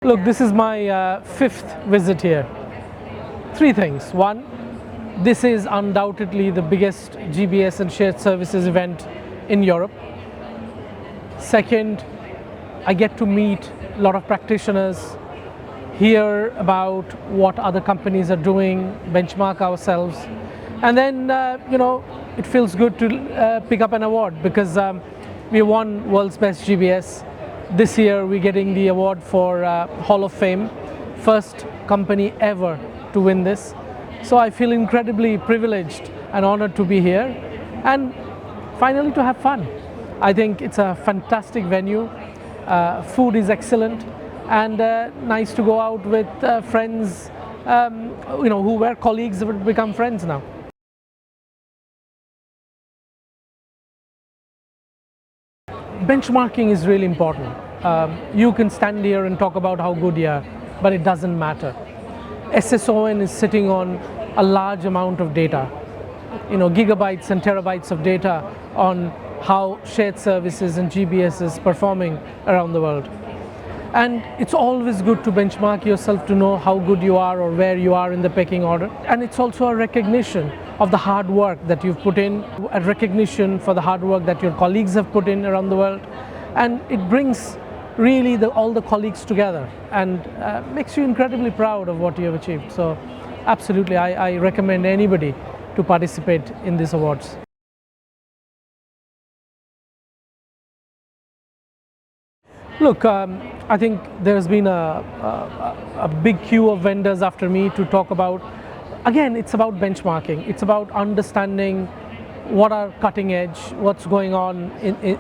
Look, this is my fifth visit here. Three things. One, this is undoubtedly the biggest GBS and shared services event in Europe. Second, I get to meet a lot of practitioners, hear about what other companies are doing, benchmark ourselves, and then it feels good to pick up an award because we won World's Best GBS. This year we're getting the award for Hall of Fame, first company ever to win this. So I feel incredibly privileged and honored to be here and finally to have fun. I think it's a fantastic venue, food is excellent, and nice to go out with friends who were colleagues but become friends now. Benchmarking is really important. You can stand here and talk about how good you are, but it doesn't matter. SSON is sitting on a large amount of data, gigabytes and terabytes of data on how shared services and GBS is performing around the world. And it's always good to benchmark yourself to know how good you are or where you are in the pecking order. And it's also a recognition of the hard work that you've put in, a recognition for the hard work that your colleagues have put in around the world. And it brings really all the colleagues together and makes you incredibly proud of what you have achieved. So absolutely, I recommend anybody to participate in these awards. Look, I think there's been a big queue of vendors after me to talk about. Again, it's about benchmarking. It's about understanding what are cutting edge, what's going on,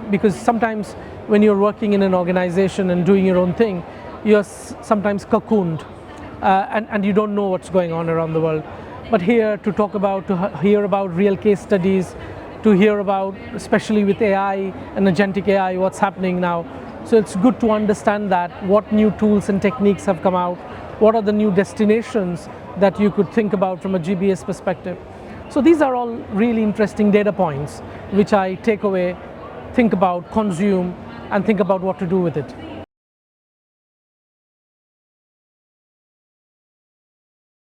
because sometimes when you're working in an organization and doing your own thing, you're sometimes cocooned and you don't know what's going on around the world. But here to talk about, to hear about real case studies, to hear about, especially with AI and agentic AI, what's happening now. So it's good to understand that, what new tools and techniques have come out, what are the new destinations that you could think about from a GBS perspective. So these are all really interesting data points which I take away, think about, consume, and think about what to do with it.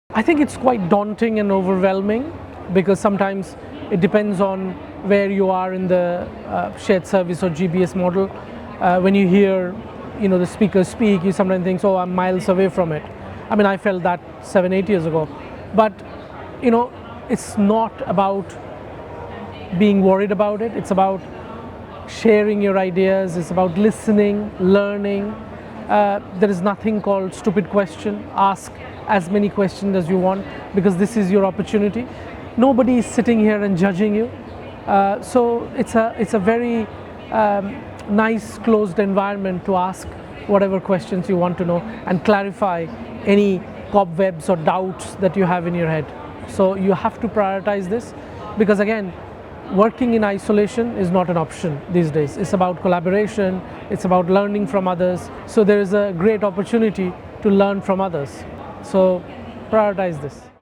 I think it's quite daunting and overwhelming because sometimes it depends on where you are in the shared service or GBS model. When you hear the speakers speak, you sometimes think, oh, I'm miles away from it. I mean, I felt that 7-8 years ago. But it's not about being worried about it. It's about sharing your ideas. It's about listening, learning. There is nothing called stupid question. Ask as many questions as you want because this is your opportunity. Nobody is sitting here and judging you. So it's a very nice closed environment to ask whatever questions you want to know and clarify any cobwebs or doubts that you have in your head. So you have to prioritize this because again, working in isolation is not an option these days. It's about collaboration, it's about learning from others. So there is a great opportunity to learn from others. So prioritize this.